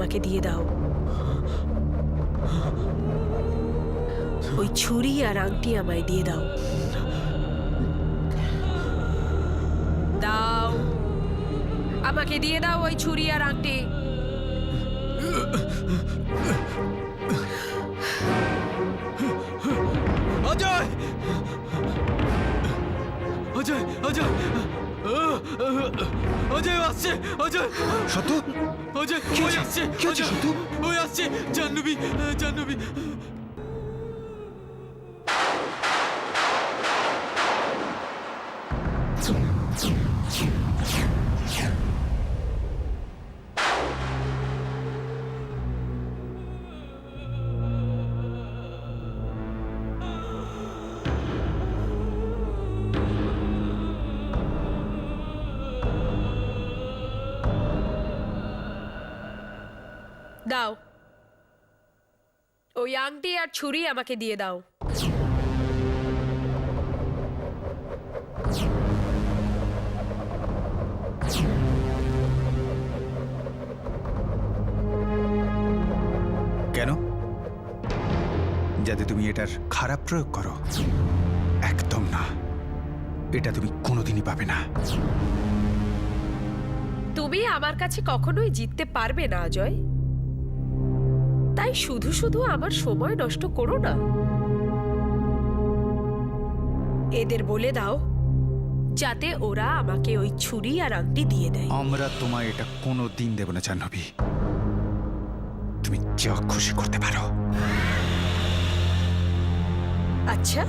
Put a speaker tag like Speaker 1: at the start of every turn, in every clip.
Speaker 1: আমাকে দিয়ে দাও। ওই ছুরি আর আংটি আমায় দিয়ে দাও। দাও, আমাকে দিয়ে দাও ওই ছুরি আর আংটি।
Speaker 2: অজয়, অজয়, অজয়, অজয় আসছে। অজয়,
Speaker 3: সত্য,
Speaker 2: অজয়, ওই আসছে।
Speaker 3: কি হচ্ছে সত্য?
Speaker 2: ওই আসছে, জাহ্নবী, জাহ্নবী।
Speaker 1: দাও, ওই আংটি আর ছুরি আমাকে দিয়ে দাও।
Speaker 3: কেন? যাতে তুমি এটার খারাপ প্রয়োগ করো? একদম না, এটা তুমি কোনোদিনই পাবে না।
Speaker 1: তুমি আমার কাছে কখনোই জিততে পারবে না অজয়, তাই শুধু শুধু আমার সময় নষ্ট করো না। এদের বলে দাও যাতে ওরা আমাকে ওই ছুরি আর আংটি দিয়ে দেয়।
Speaker 3: আমরা তোমায় এটা কোনোদিন দেব না জাহ্নবী। তুমি যা খুশি করতে পারো।
Speaker 1: আচ্ছা,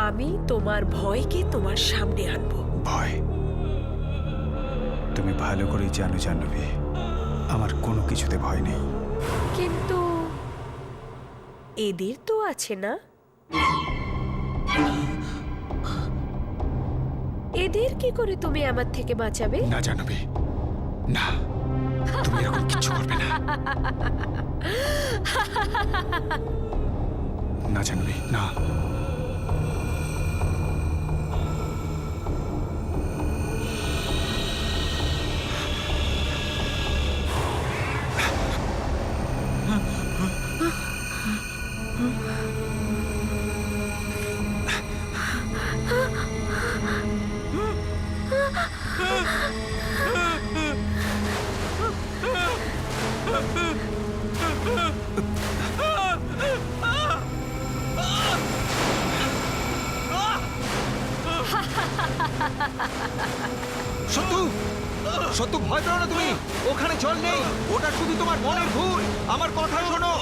Speaker 1: আমি তোমার ভয়কে তোমার সামনে আনবো।
Speaker 3: ভয়? তুমি ভালো করেই জানো জাহ্নবী, আমার কোনো কিছুতে ভয় নেই।
Speaker 1: কিন্তু এদের তো আছে না? এদের কি করে তুমি আমার থেকে বাঁচাবে?
Speaker 3: না জাহ্নবী, না, তুমি এরকম কিছু করবে না। না জাহ্নবী, না।
Speaker 4: সত্যু, সত্যু, ভয় পেও না তুমি। ওখানে জল নেই, ওটা শুধু তোমার মনের ভুল। আমার কথা শোনো।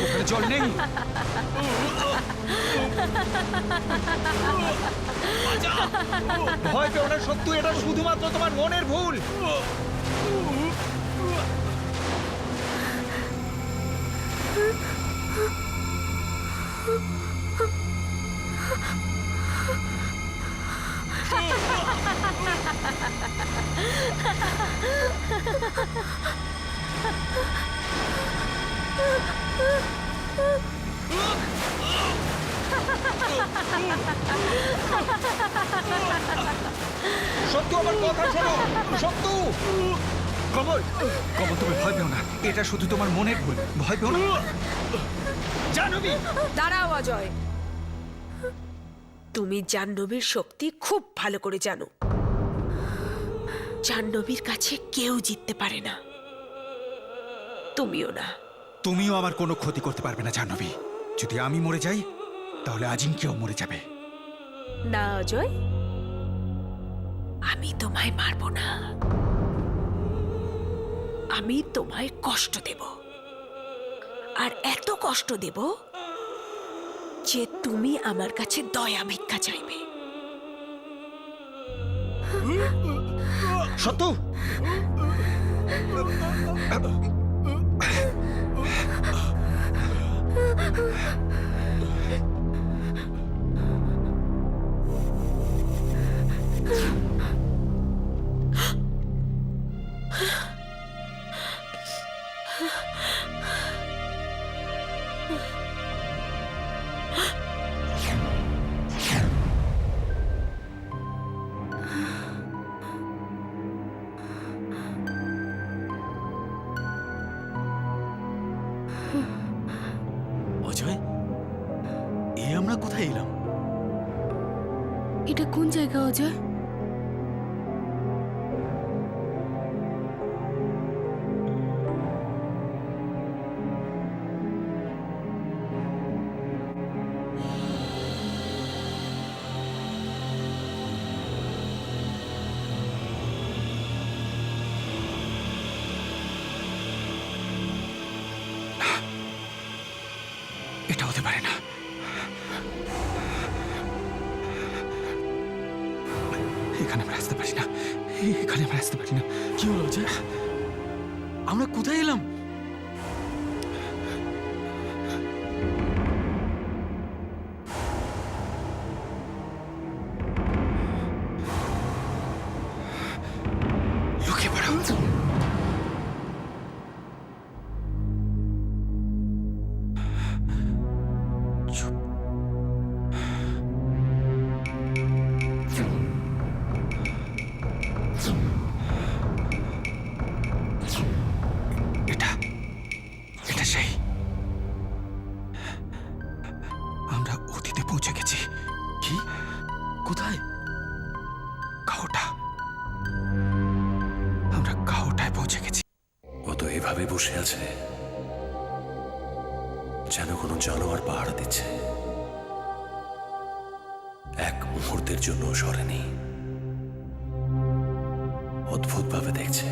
Speaker 4: ওখানে জল নেই। ভয় পেও না সত্যু, এটা শুধুমাত্র তোমার মনের ভুল। সত্যু, আমার কথা শোনো। সত্যু,
Speaker 3: কমল, কমল, তুমি ভয় পেও না, এটা শুধু তোমার মনের ভুল। ভয় পেও না
Speaker 4: জাহ্নবী।
Speaker 1: দাঁড়াও অজয়, তুমি জাহ্নবীর শক্তি খুব ভালো করে জানো। জাহ্নবীর কাছে কেউ জিততে পারে না, তুমিও না।
Speaker 3: তুমিও আমার কোনো ক্ষতি করতে পারবে না জাহ্নবী। যদি আমি মরে যাই তাহলে আজিঙ্কেও মরে যাবে।
Speaker 1: না অজয়, আমি তোমায় মারবো না, আমি তোমায় কষ্ট দেব, আর এত কষ্ট দেব যে তুমি আমার কাছে দয়া ভিক্ষা চাইবে।
Speaker 4: সত্যু,
Speaker 2: অজয়, এ আমরা কোথায় এলাম?
Speaker 5: এটা কোন জায়গা অজয়?
Speaker 3: এটা হতে পারে না। এখানে আমরা আসতে পারি না, এখানে আমরা আসতে পারি না।
Speaker 2: কি হলো অজয়? আমরা কোথায় এলাম?
Speaker 3: লুকিয়ে পড়ো। চুপ। এটা এটা সেই, আমরা অতীতে পৌঁছে গেছি।
Speaker 2: কি? কোথায়?
Speaker 3: কাউটা, আমরা কাউটায় পৌঁছে গেছি।
Speaker 6: ও তো এভাবে বসে আছে যেন কোনো জানোয়ার পাহারা দিচ্ছে। এক মুহূর্তের জন্য সরেনি, অদ্ভুতভাবে দেখছে।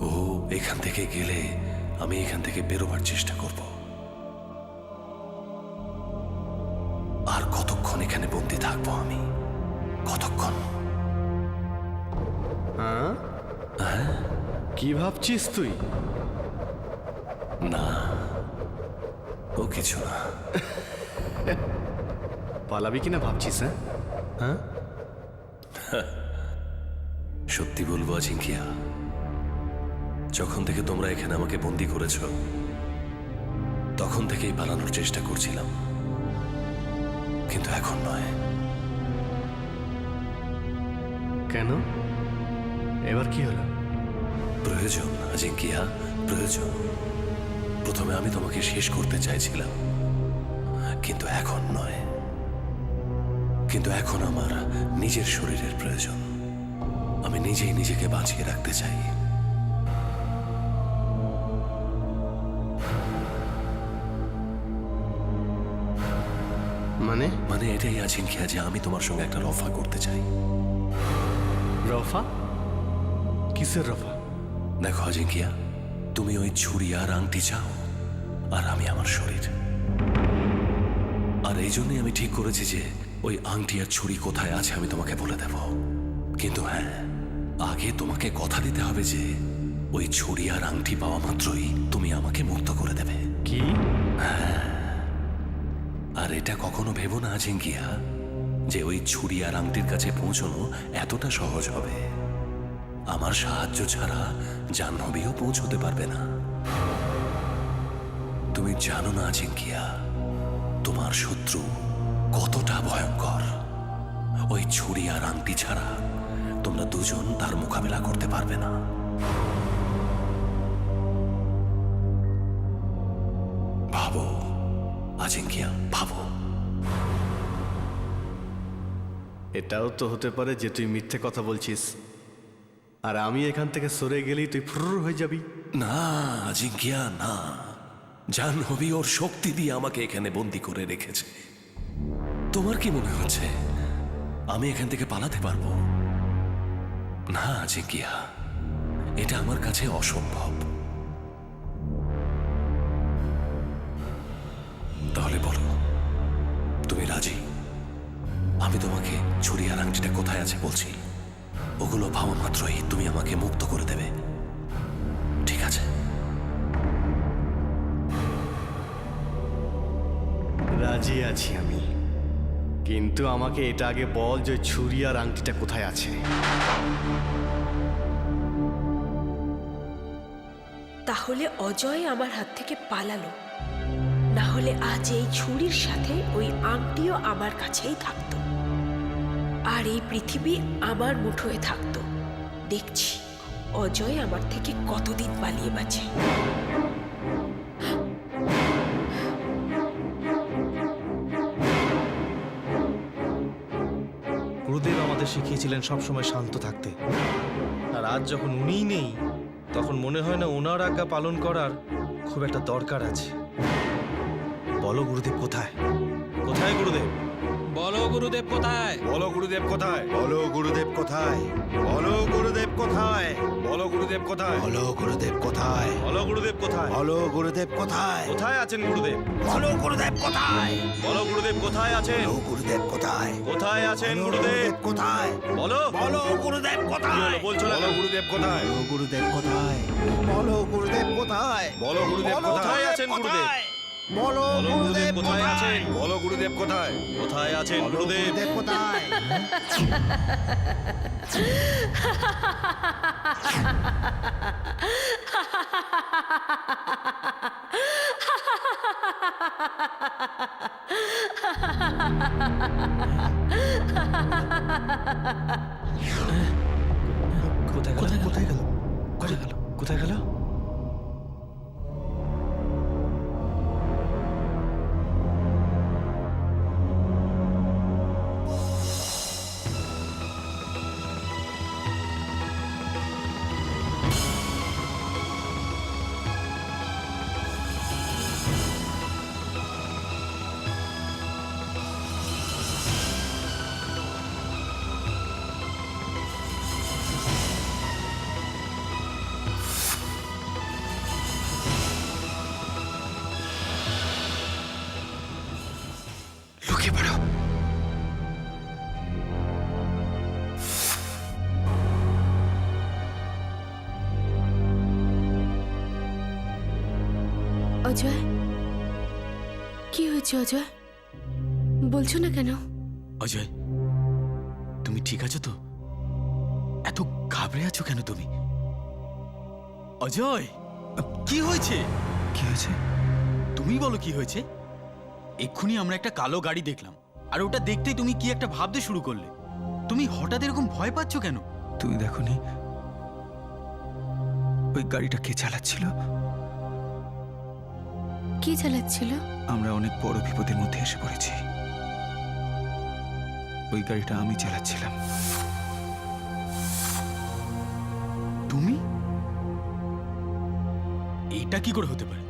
Speaker 6: ও এখান থেকে গেলে আমি এখান থেকে বেরোবার চেষ্টা করব। আর কতক্ষণ এখানে বন্দি থাকবো আমি? কতক্ষণ?
Speaker 7: কি ভাবছিস তুই?
Speaker 6: না, ও কিছু না।
Speaker 7: পালাবি কিনা ভাবছিস? হ্যাঁ,
Speaker 6: সত্যি বলবো আজিঙ্কিয়া, যখন থেকে তোমরা এখানে আমাকে বন্দি করেছ তখন থেকেই পালানোর চেষ্টা করছিলাম, কিন্তু এখন নয়।
Speaker 7: কেন? এবার কি হলো?
Speaker 6: প্রয়োজন আজিঙ্কিয়া, প্রয়োজন। প্রথমে আমি তোমাকে শেষ করতে চাইছিলাম, কিন্তু এখন নয়। কিন্তু এখন আমার নিজের শরীরের প্রয়োজন। আমি নিজেই নিজেকে বাঁচিয়ে রাখতে চাই।
Speaker 7: মানে
Speaker 6: এটাই আজিঙ্কিয়া যে আমি তোমার সঙ্গে একটা রফা করতে চাই।
Speaker 7: রফা? কিসের রফা?
Speaker 6: দেখো আজিঙ্কিয়া, তুমি ওই ছুরি আর আংটি চাও, আর আমি আমার শরীর। আর এই জন্যই আমি ঠিক করেছি যে ওই আংটি আর ছুরি কোথায় আছে আমি তোমাকে বলে দেব। কিন্তু হ্যাঁ, আগে তোমাকে কথা দিতে হবে যে ওই ছুরি আর আংটি পাওয়া মাত্রই তুমি আমাকে মুক্ত করে দেবে।
Speaker 7: কি?
Speaker 6: আর এটা কখনো ভেবো না আজিঙ্কিয়া যে ওই ছুরি আর আংটির কাছে পৌঁছানো এতটা সহজ হবে। আমার সাহায্য ছাড়া জাহ্নবীও পৌঁছতে পারবে না। তুমি জানো না আজিঙ্কিয়া, তোমার শত্রু কতটা ভয়ঙ্কর। ওই ছুরি আর আংটি ছাড়া তোমরা দুজন তার মোকাবেলা করতে পারবে না। ভাবো আজিঙ্কিয়া, ভাবো।
Speaker 7: এটাও তো হতে পারে যে তুই মিথ্যে কথা বলছিস, আর আমি এখান থেকে সরে গেলেই তুই ফুর হয়ে যাবি।
Speaker 6: না আজিঙ্কিয়া, না। জাহ্নবী ওর শক্তি দিয়ে আমাকে এখানে বন্দি করে রেখেছে। তোমার কি মনে হচ্ছে আমি এখান থেকে পালাতে পারবো? না আজিঙ্কিয়া, এটা আমার কাছে অসম্ভব। তাহলে বলো, তুমি রাজি? আমি তোমাকে ছুরি আর আংটিটা কোথায় আছে বলছি, ওগুলো ভাবা মাত্রই তুমি আমাকে মুক্ত করে দেবে, ঠিক আছে?
Speaker 7: রাজি আছি আমি, কিন্তু আমাকে এটা আগে বল যে ছুরি আর আংটিটা কোথায় আছে।
Speaker 1: তাহলে অজয় আমার হাত থেকে পালালো, না হলে আজ এই ছুরির সাথে ওই আংটিও আমার কাছেই থাকতো। আর এই পৃথিবী আমার মুঠোয় থাকতো। দেখছি অজয় আমার থেকে কতদিন পালিয়ে বাঁচে।
Speaker 5: গুরুদেব আমাদের শিখিয়েছিলেন সবসময় শান্ত থাকতে, আর আজ যখন উনিই নেই তখন মনে হয় না ওনার আজ্ঞা পালন করার খুব একটা দরকার আছে। বলো গুরুদেব কোথায়? কোথায় গুরুদেব?
Speaker 8: বলো গুরুদেব কোথায়?
Speaker 3: বলো গুরুদেব কোথায়? বলো গুরুদেব কোথায়? বলো গুরুদেব কোথায়? বলো গুরুদেব কোথায়? বলো গুরুদেব কোথায়?
Speaker 5: বলো গুরুদেব কোথায়?
Speaker 3: বলো গুরুদেব কোথায়?
Speaker 5: কোথায় আছেন গুরুদেব?
Speaker 3: বলো গুরুদেব কোথায়?
Speaker 5: বলো গুরুদেব কোথায় আছেন?
Speaker 3: বলো গুরুদেব কোথায়?
Speaker 5: কোথায় আছেন গুরুদেব?
Speaker 3: কোথায়?
Speaker 5: বলো।
Speaker 3: বলো গুরুদেব
Speaker 5: কি
Speaker 3: কোথায়?
Speaker 5: হলো বলছো না?
Speaker 3: বলো গুরুদেব কোথায়? বলো গুরুদেব কোথায়? বলো গুরুদেব কোথায়?
Speaker 5: বলো গুরুদেব কোথায় আছেন গুরুদেব?
Speaker 3: বলো
Speaker 5: বলো গুরুদেব কোথায় আছেন?
Speaker 3: বলো গুরুদেব কোথায়?
Speaker 5: কোথায় আছেন গুরুদেব?
Speaker 3: কোথায়?
Speaker 5: কোথায় গেল? কোথায় গেল? কোথায় গেল? কোথায় গেল?
Speaker 3: লুকিয়ে পড়ো।
Speaker 9: অজয়, কি হয়েছে অজয়? বলছো না কেন?
Speaker 2: অজয়, তুমি ঠিক আছো তো? এত ঘাবড়ে আছো কেন তুমি? অজয়, কি হয়েছে?
Speaker 3: কি হয়েছে?
Speaker 2: তুমি বলো কি হয়েছে? এক্ষুনি আমরা একটা কালো গাড়ি দেখলাম, আর ওটা দেখতেই তুমি কি একটা ভাবতে শুরু করলে। তুমি হঠাৎ এরকম ভয় পাচ্ছ কেন?
Speaker 3: তুমি দেখোনি ওই গাড়িটা কে চালাচ্ছিল?
Speaker 9: কে চালাচ্ছিল?
Speaker 3: আমরা অনেক বড় বিপদের মধ্যে এসে পড়েছি। ওই গাড়িটা আমি চালাচ্ছিলাম।
Speaker 2: তুমি? এটা কি করে হতে পারে?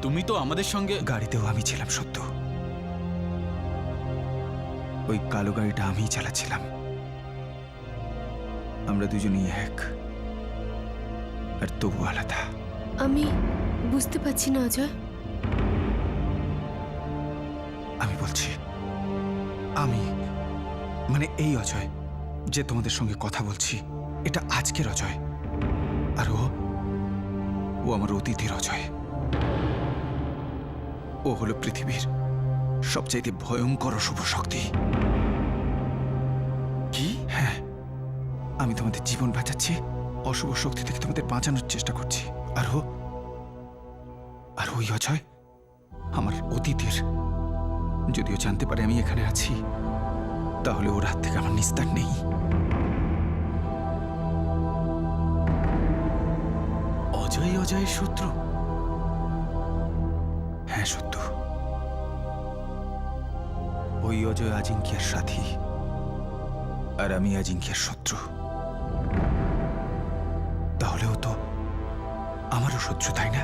Speaker 2: তুমি তো আমাদের সঙ্গে।
Speaker 3: গাড়িতেও আমি ছিলাম সত্য। ওই কালো গাড়িটা আমিই চালাচ্ছিলাম। আমরা দুজনেই এক, আর তবু আলাদা।
Speaker 9: আমি বুঝতে পারছি না অজয়।
Speaker 3: আমি বলছি, আমি মানে এই অজয় যে তোমাদের সঙ্গে কথা বলছি, এটা আজকের অজয়। আর ও আমার অতীতের অজয়। ও হলো পৃথিবীর সবচাইতে ভয়ঙ্কর অশুভ শক্তি।
Speaker 2: কি?
Speaker 3: হ্যাঁ, আমি তোমাদের জীবন বাঁচাচ্ছি, অশুভ শক্তি থেকে তোমাদের বাঁচানোর চেষ্টা করছি। আর ওই অজয় আমার অতীতের। যদিও জানতে পারে আমি এখানে আছি, তাহলে ওর হাত থেকে আমার নিস্তার নেই।
Speaker 2: অজয় অজয়ের শত্রু?
Speaker 3: হ্যাঁ সত্য। ওই অজয় আজিঙ্কিয়ার সাথী, আর আমি আজিঙ্কিয়ার শত্রু। তাহলেও তো আমারও শত্রু, তাই না?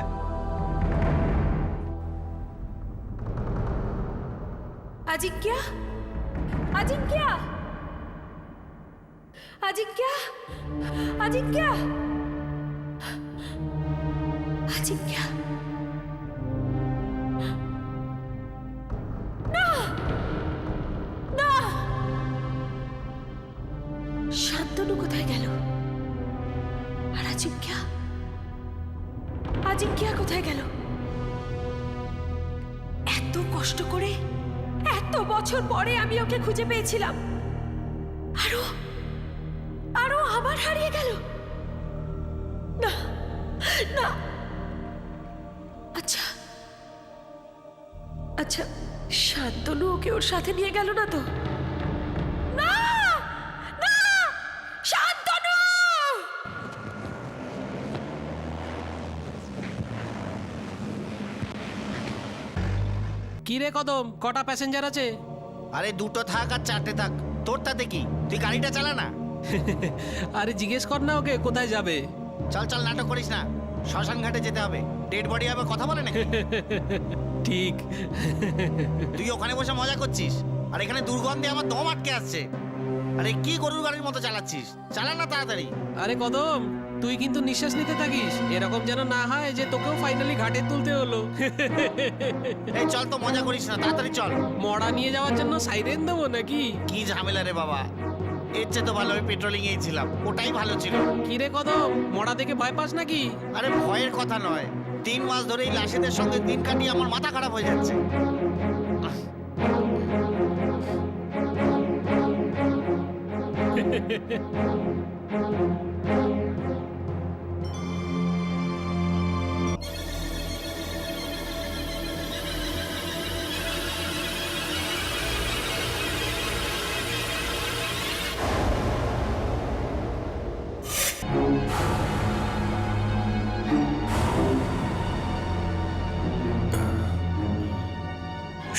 Speaker 1: আজিঙ্ক্যা, আজিঙ্ক্যা, আজিঙ্ক্যা, আজিঙ্ক্যা, আজিঙ্ক্যা। না, না। শান্তনু কোথায় গেল? আর আজিঙ্ক্যা, আজিঙ্ক্যা কোথায় গেল? এত কষ্ট করে, এত বছর পরে আমি ওকে খুঁজে পেয়েছিলাম, আরো আরো আবার হারিয়ে গেল। না, না। আচ্ছা, আচ্ছা, শান্তনু ওকে ওর সাথে নিয়ে গেল না তো? না,
Speaker 8: কি রে কদম, কটা প্যাসেঞ্জার আছে?
Speaker 10: আরে দুটো থাক আর চারটে থাক, তোর তাতে কি? তুই গাড়িটা চালা না।
Speaker 8: আরে জিজ্ঞেস কর না ওকে কোথায় যাবে।
Speaker 10: চল চল, নাটক করিস না, শ্মশান ঘাটে যেতে হবে। ডেড বডি হবে, কথা বলে নাকি?
Speaker 8: ঠিক।
Speaker 10: তুই ওখানে বসে মজা করছিস আর এখানে দুর্গন্ধে আমার দম আটকে আসছে। আরে কি গরুর গাড়ির মতো চালাচ্ছিস? চালা না তাড়াতাড়ি।
Speaker 8: আরে কদম, তুই কিন্তু নিঃশ্বাস নিতে থাকিস, এরকম যেন না হয় যে তোকেও ফাইনালি ঘাটে তুলতে হলো।
Speaker 10: এই চল তো, মজা করিস না, তাড়াতাড়ি চল।
Speaker 8: মরা নিয়ে যাওয়ার জন্য সাইরেন দেবো নাকি?
Speaker 10: কি ঝামেলা রে বাবা, এর চেয়ে তো ভালো আমি পেট্রোলিং এই ছিলাম, ওটাই ভালো ছিল।
Speaker 8: কি রে কদম, মরা দেখে ভয় পাস নাকি?
Speaker 10: আরে ভয়ের কথা নয়, 3 মাস ধরে এই লাশেদের সঙ্গে দিন কাটিয়ে আমার মাথা খারাপ হয়ে যাচ্ছে।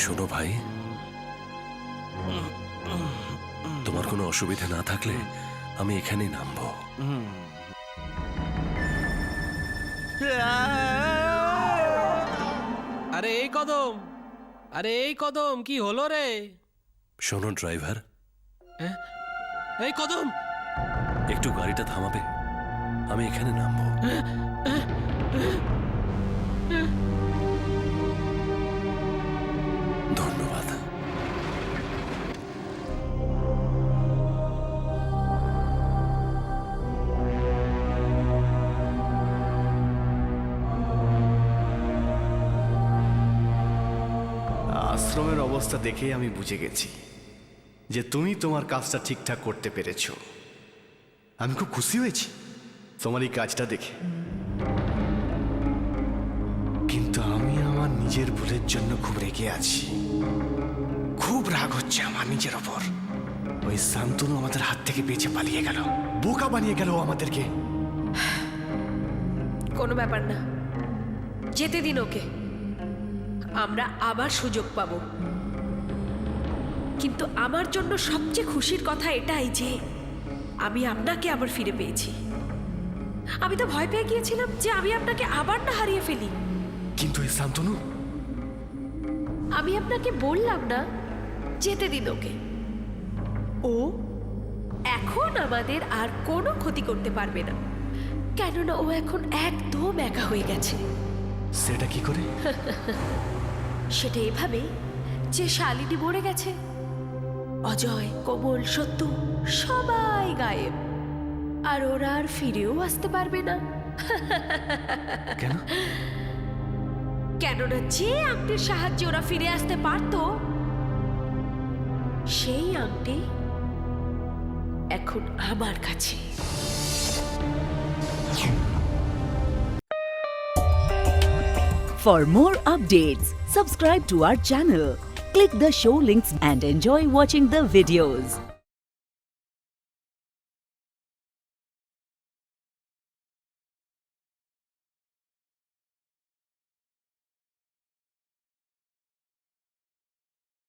Speaker 6: শোনো ভাই, তোমার কোনো অসুবিধা না থাকলে আমি এখানেই নামবো।
Speaker 8: আরে এই কদম, আরে এই কদম, কি হলো রে?
Speaker 6: শোনো ড্রাইভার,
Speaker 8: এই কদম,
Speaker 6: একটু গাড়িটা থামাবে? আমি এখানে নামবো। ধন্যবাদ।
Speaker 7: আশ্রমের অবস্থা দেখেই আমি বুঝে গেছি যে তুমি তোমার কাজটা ঠিকঠাক করতে পেরেছো। আমি খুব খুশি হয়েছি তোমার এই কাজটা দেখে, কিন্তু আমি আমার নিজের ভুলের জন্য খুব রেগে আছি। খুব রাগ হচ্ছে আমার নিজের ওপর। ওই শান্তনু আমাদের হাত থেকে বেঁচে পালিয়ে গেল, বোকা বানিয়ে গেল আমাদেরকে।
Speaker 1: কোনো ব্যাপার না, যেতে দিন ওকে, আমরা আবার সুযোগ পাবো। কিন্তু আমার জন্য সবচেয়ে খুশির কথা এটাই যে আমি আপনাকে আবার ফিরে পেয়েছি। আমি তো ভয় পেয়ে গিয়েছিলাম যে আমি আপনাকে আবার না হারিয়ে ফেলি।
Speaker 7: কিন্তু এই শান্তনু,
Speaker 1: আমি আপনাকে বললাম না যেতে দিন ওকে। ও এখন আমাদের আর কোনো ক্ষতি করতে পারবে না, কেননা ও এখন একদম একা হয়ে গেছে।
Speaker 7: সেটা কি করে?
Speaker 1: সেটা এভাবে যে শালিনী মরে গেছে, অজয়, কোমল, সত্য সবাই গায়েব, আর ওরা আর ফিরেও আসতে পারবে না।
Speaker 7: কেন?
Speaker 1: কেননা যে আংটির সাহায্যে ওরা ফিরে আসতে পারতো, সেই আংটি এখন আমার কাছে।
Speaker 11: For more updates, subscribe to our channel, click the show links and enjoy watching the videos.